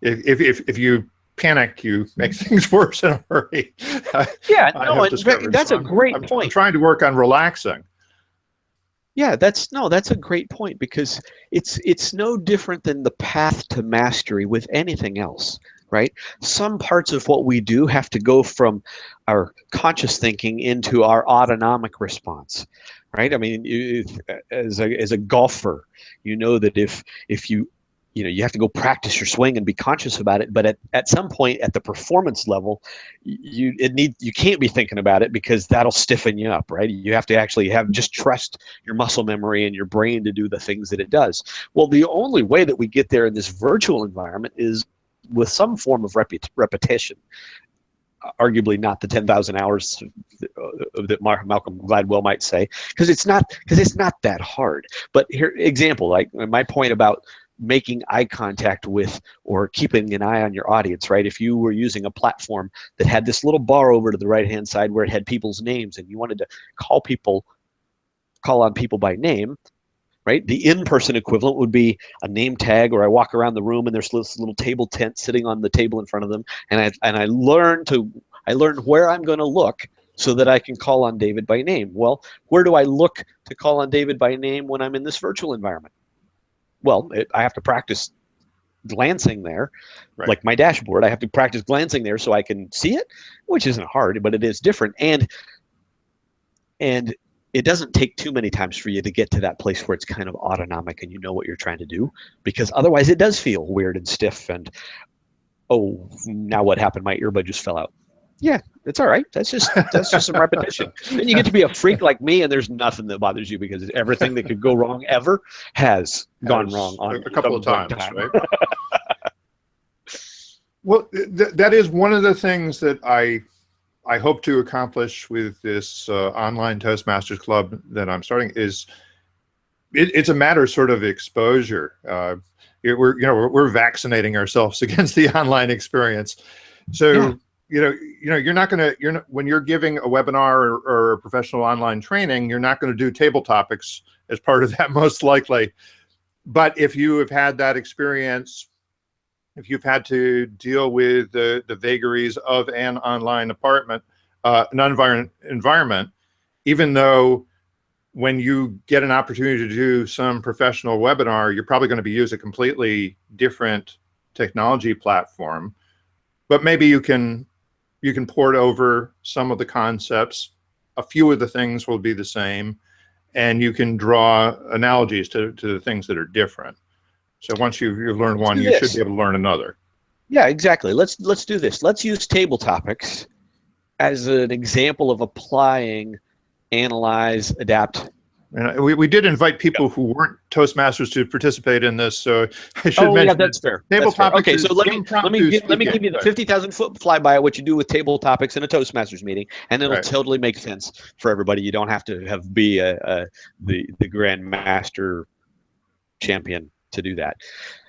if you panic, you make things worse in a hurry. That's a great point. I'm trying to work on relaxing. Yeah, that's a great point, because it's no different than the path to mastery with anything else, right? Some parts of what we do have to go from our conscious thinking into our autonomic response, right? I mean, as a golfer, you know that if you have to go practice your swing and be conscious about it, but at some point at the performance level, you can't be thinking about it, because that'll stiffen you up, right? You have to actually just trust your muscle memory and your brain to do the things that it does. Well, the only way that we get there in this virtual environment is with some form of repetition. Arguably not the 10,000 hours that Malcolm Gladwell might say, because it's not that hard. But here, example, like my point about making eye contact with, or keeping an eye on your audience, right? If you were using a platform that had this little bar over to the right-hand side where it had people's names, and you wanted to call on people by name, right? The in-person equivalent would be a name tag, or I walk around the room and there's this little table tent sitting on the table in front of them, and I learn where I'm going to look so that I can call on David by name. Well, where do I look to call on David by name when I'm in this virtual environment? Well, I have to practice glancing there, like my dashboard. I have to practice glancing there so I can see it, which isn't hard, but it is different. And it doesn't take too many times for you to get to that place where it's kind of autonomic and you know what you're trying to do, because otherwise it does feel weird and stiff and, oh, now what happened? My earbud just fell out. Yeah, it's all right. That's just some repetition. Then you get to be a freak like me, and there's nothing that bothers you because everything that could go wrong ever has gone wrong on a couple of times, time. right? Well, that is one of the things that I hope to accomplish with this online Toastmasters Club that I'm starting. Is it's a matter of sort of exposure. We're vaccinating ourselves against the online experience. So you're not going to when you're giving a webinar or a professional online training, you're not going to do table topics as part of that, most likely. But if you have had that experience, if you've had to deal with the vagaries of an online environment, even though when you get an opportunity to do some professional webinar, you're probably going to be using a completely different technology platform, but maybe you can port over some of the concepts. A few of the things will be the same, and you can draw analogies to the things that are different. So once you've learned one, you should be able to learn another. Yeah, exactly. Let's do this. Let's use table topics as an example of applying, analyze, adapt. And we did invite people who weren't Toastmasters to participate in this, so I should mention. Yeah, that's fair. Table topics. Okay, so let me give you the 50,000-foot flyby of what you do with table topics in a Toastmasters meeting, and it'll totally make sense for everybody. You don't have to be the Grand Master champion to do that.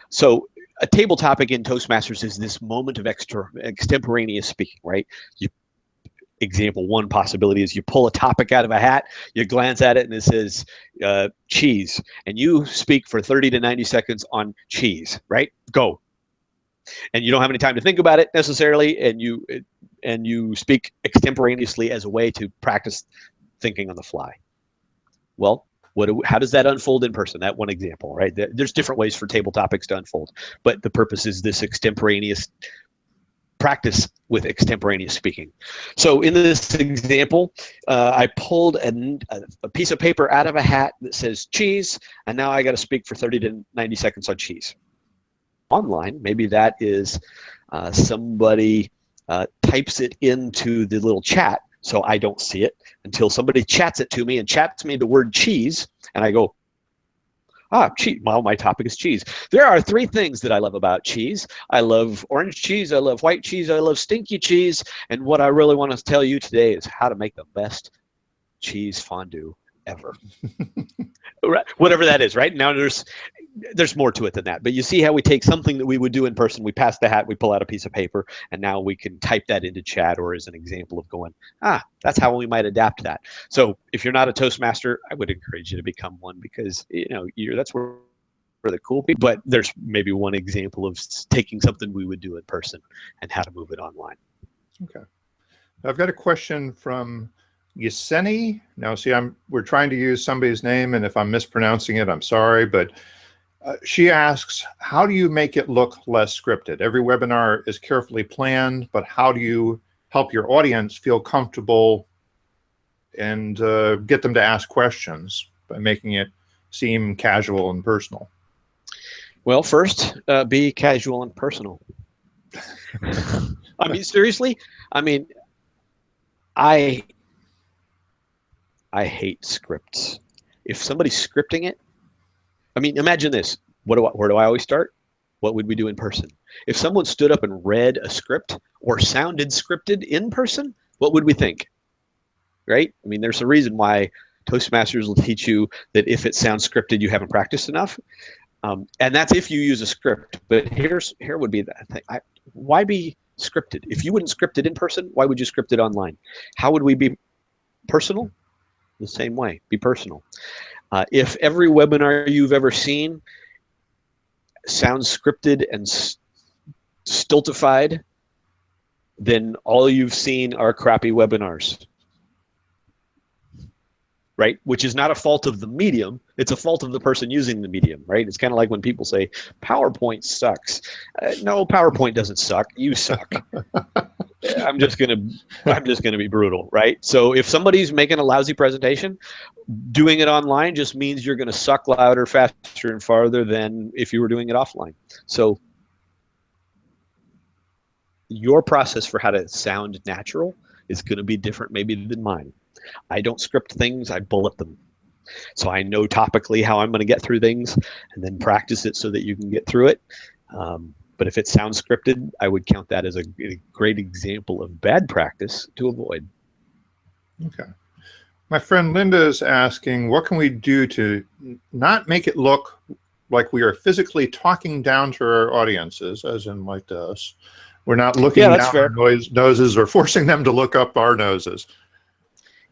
So a table topic in Toastmasters is this moment of extemporaneous speaking, right? Example one possibility is you pull a topic out of a hat, you glance at it, and it says cheese, and you speak for 30 to 90 seconds on cheese, right? Go. And you don't have any time to think about it necessarily, and you speak extemporaneously as a way to practice thinking on the fly. Well, how does that unfold in person? That one example, right? There's different ways for table topics to unfold, but the purpose is this extemporaneous practice with extemporaneous speaking. So in this example, I pulled a piece of paper out of a hat that says cheese, and now I got to speak for 30 to 90 seconds on cheese. Online, maybe that is somebody types it into the little chat, so I don't see it until somebody chats it to me and chats me the word cheese, and I go, cheese. Well, my topic is cheese. There are 3 things that I love about cheese. I love orange cheese, I love white cheese, I love stinky cheese, and what I really want to tell you today is how to make the best cheese fondue ever. Whatever that is, right? Now there's more to it than that, but you see how we take something that we would do in person, we pass the hat, we pull out a piece of paper, and now we can type that into chat, or as an example of going, that's how we might adapt that. So if you're not a Toastmaster, I would encourage you to become one, because that's where the cool people, but there's maybe one example of taking something we would do in person and how to move it online. Okay. I've got a question from Yeseni. Now, see, we're trying to use somebody's name, and if I'm mispronouncing it, I'm sorry, but she asks, how do you make it look less scripted? Every webinar is carefully planned, but how do you help your audience feel comfortable and get them to ask questions by making it seem casual and personal? Well, first, be casual and personal. I mean, seriously, I hate scripts. If somebody's scripting it, imagine this. Where do I always start? What would we do in person? If someone stood up and read a script or sounded scripted in person, what would we think? Right? There's a reason why Toastmasters will teach you that if it sounds scripted, you haven't practiced enough. And that's if you use a script. But here would be the thing. Why be scripted? If you wouldn't script it in person, why would you script it online? How would we be personal? The same way. Be personal. If every webinar you've ever seen sounds scripted and stultified, then all you've seen are crappy webinars. Right? Which is not a fault of the medium, it's a fault of the person using the medium, right? It's kind of like when people say, PowerPoint sucks. No, PowerPoint doesn't suck, you suck. I'm just gonna be brutal, right? So if somebody's making a lousy presentation, doing it online just means you're gonna suck louder, faster, and farther than if you were doing it offline. So your process for how to sound natural is gonna be different maybe than mine. I don't script things, I bullet them. So I know topically how I'm gonna get through things and then practice it so that you can get through it. But if it sounds scripted, I would count that as a great example of bad practice to avoid. Okay. My friend Linda is asking, what can we do to not make it look like we are physically talking down to our audiences, as in like us? We're not looking that's down fair. our noses or forcing them to look up our noses.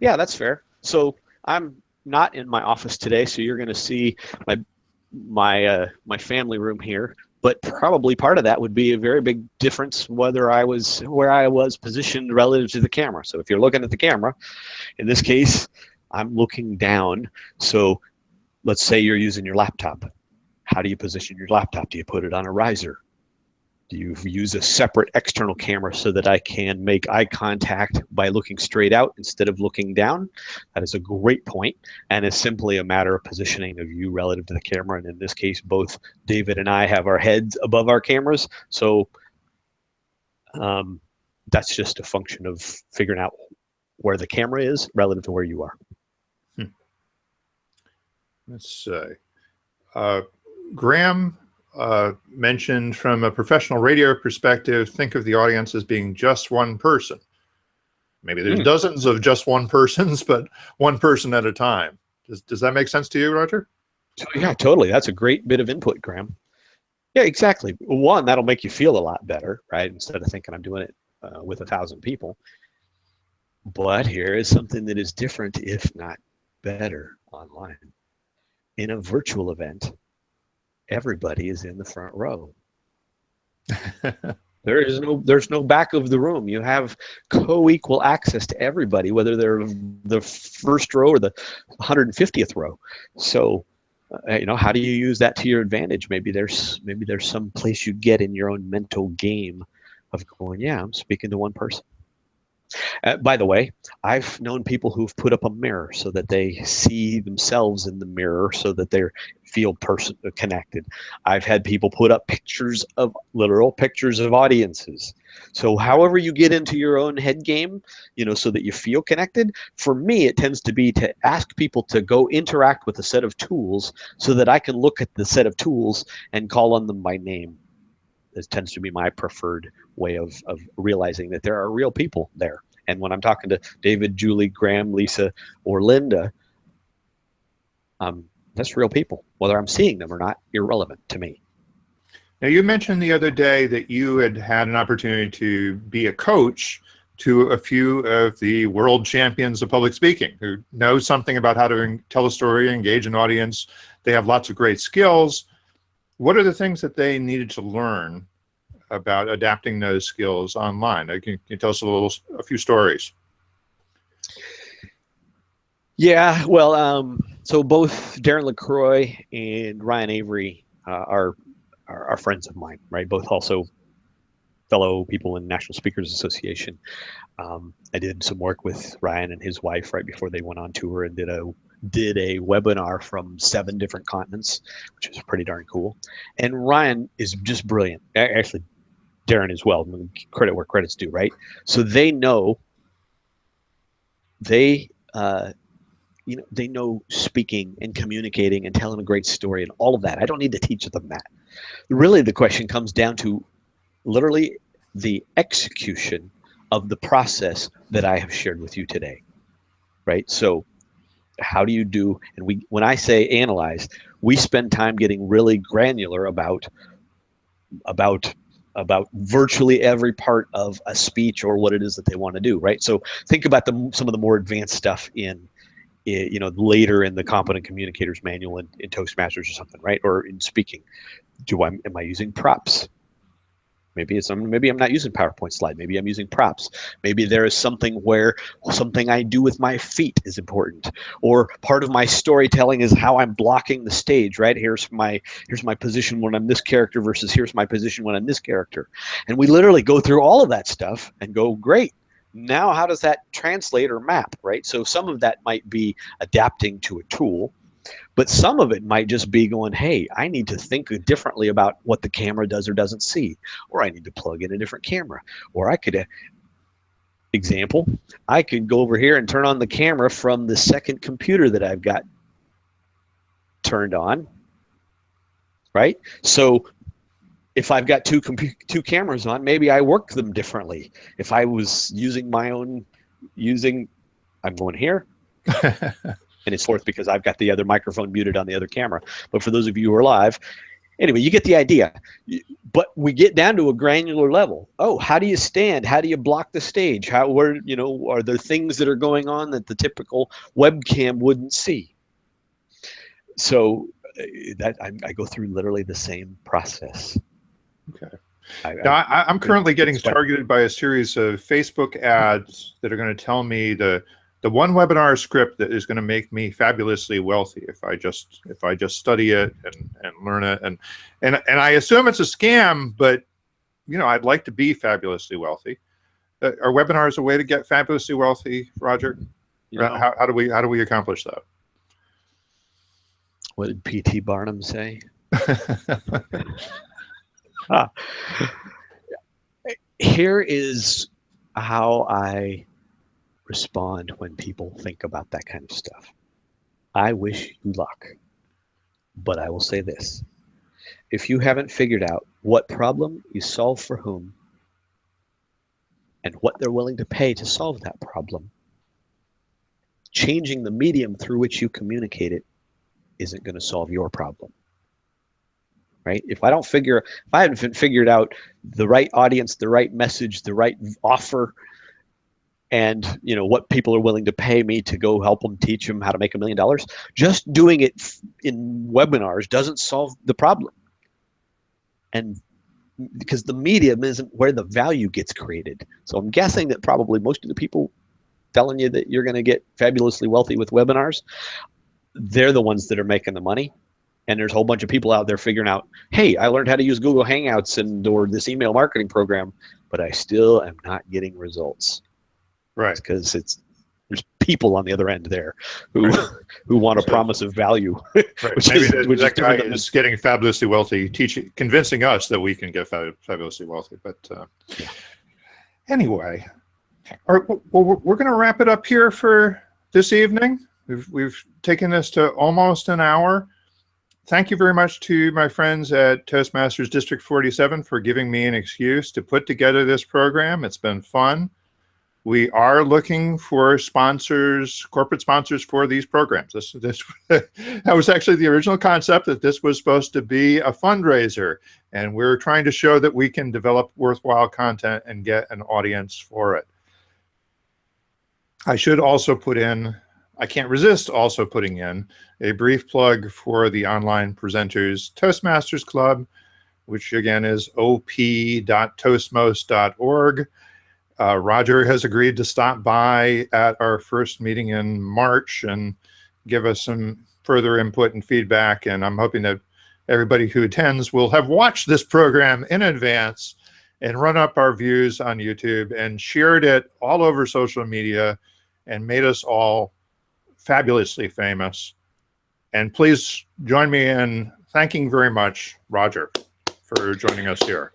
Yeah, that's fair. So I'm not in my office today, so you're going to see my family room here. But probably part of that would be a very big difference where I was positioned relative to the camera. So if you're looking at the camera, in this case, I'm looking down. So let's say you're using your laptop. How do you position your laptop? Do you put it on a riser? Do you use a separate external camera so that I can make eye contact by looking straight out instead of looking down? That is a great point, and it's simply a matter of positioning of you relative to the camera. And in this case, both David and I have our heads above our cameras, so that's just a function of figuring out where the camera is relative to where you are. Let's see. Graham mentioned, from a professional radio perspective, think of the audience as being just one person. Maybe there's dozens of just one persons, but one person at a time. Does that make sense to you, Roger? Yeah, totally. That's a great bit of input, Graham. Yeah, exactly. One, that'll make you feel a lot better, right? Instead of thinking I'm doing it with 1,000 people. But here is something that is different, if not better, online. In a virtual event, everybody is in the front row. There's no back of the room. You have co-equal access to everybody, whether they're the first row or the 150th row. So, how do you use that to your advantage? Maybe there's some place you get in your own mental game of going, yeah, I'm speaking to one person. By the way, I've known people who've put up a mirror so that they see themselves in the mirror so that they feel connected. I've had people put up literal pictures of audiences. So however you get into your own head game, so that you feel connected, for me, it tends to be to ask people to go interact with a set of tools so that I can look at the set of tools and call on them by name. This tends to be my preferred way of realizing that there are real people there. And when I'm talking to David, Julie, Graham, Lisa, or Linda, that's real people. Whether I'm seeing them or not, irrelevant to me. Now, you mentioned the other day that you had an opportunity to be a coach to a few of the world champions of public speaking who know something about how to tell a story, engage an audience. They have lots of great skills. What are the things that they needed to learn about adapting those skills online? Can you tell us a few stories? Yeah, well, so both Darren LaCroix and Ryan Avery are friends of mine, right? Both also fellow people in National Speakers Association. I did some work with Ryan and his wife right before they went on tour and did a webinar from 7 different continents, which was pretty darn cool. And Ryan is just brilliant. Actually, Darren as well. I mean, credit where credit's due, right? So they know they know speaking and communicating and telling a great story and all of that. I don't need to teach them that. Really, the question comes down to literally the execution of the process that I have shared with you today, right? So how do you do, and when I say analyze, we spend time getting really granular about virtually every part of a speech or what it is that they want to do, right? So think about some of the more advanced stuff in later in the Competent Communicators Manual in Toastmasters or something, right? Or in speaking. Am I using props? Maybe maybe I'm not using PowerPoint slide. Maybe I'm using props. Maybe there is something where something I do with my feet is important, or part of my storytelling is how I'm blocking the stage. Right, here's my position when I'm this character versus here's my position when I'm this character, and we literally go through all of that stuff and go, great. Now, how does that translate or map? Right. So some of that might be adapting to a tool. But some of it might just be going, hey, I need to think differently about what the camera does or doesn't see, or I need to plug in a different camera, or I could, example, I could go over here and turn on the camera from the second computer that I've got turned on, right? So if I've got two cameras on, maybe I work them differently. If I was using my own, I'm going here. And it's forth because I've got the other microphone muted on the other camera. But for those of you who are live, anyway, you get the idea. But we get down to a granular level. Oh, how do you stand? How do you block the stage? Are there things that are going on that the typical webcam wouldn't see? So that I go through literally the same process. Okay. I'm currently getting targeted by a series of Facebook ads that are going to tell me the one webinar script that is going to make me fabulously wealthy if I just study it and learn it, and I assume it's a scam, but I'd like to be fabulously wealthy. Are webinars a way to get fabulously wealthy, Roger? How do we accomplish that? What did P.T. Barnum say? Here is how I respond when people think about that kind of stuff. I wish you luck, but I will say this. If you haven't figured out what problem you solve for whom and what they're willing to pay to solve that problem, changing the medium through which you communicate it isn't going to solve your problem. Right? If I haven't figured out the right audience, the right message, the right offer, and what people are willing to pay me to go help them, teach them how to make $1 million, just doing it in webinars doesn't solve the problem. And because the medium isn't where the value gets created. So I'm guessing that probably most of the people telling you that you're going to get fabulously wealthy with webinars, they're the ones that are making the money. And there's a whole bunch of people out there figuring out, hey, I learned how to use Google Hangouts or this email marketing program, but I still am not getting results. Right, because there's people on the people end there who want a promise of value. Right. Maybe that guy is getting fabulously wealthy, convincing us that we can get fabulously wealthy. But yeah. Anyway, all right, well, we're going to wrap it up here for this evening. We've taken this to almost an hour. Thank you very much to my friends at Toastmasters District 47 for giving me an excuse to put together this program. It's been fun. We are looking for sponsors, corporate sponsors for these programs. That was actually the original concept, that this was supposed to be a fundraiser, and we're trying to show that we can develop worthwhile content and get an audience for it. I should also put in, I can't resist also putting in a brief plug for the Online Presenters Toastmasters Club, which again is op.toastmost.org. Roger has agreed to stop by at our first meeting in March and give us some further input and feedback. And I'm hoping that everybody who attends will have watched this program in advance and run up our views on YouTube and shared it all over social media and made us all fabulously famous. And please join me in thanking very much Roger for joining us here.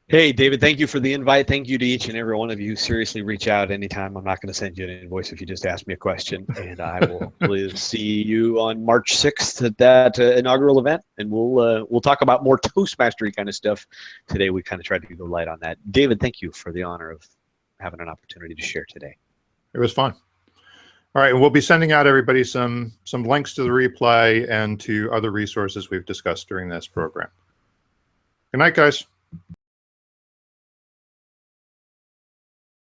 Hey, David, thank you for the invite. Thank you to each and every one of you. Seriously, reach out anytime. I'm not going to send you an invoice if you just ask me a question. And I will see you on March 6th at that inaugural event. And we'll talk about more Toastmastery kind of stuff. Today, we kind of tried to go light on that. David, thank you for the honor of having an opportunity to share today. It was fun. All right, and we'll be sending out everybody some links to the replay and to other resources we've discussed during this program. Good night, guys.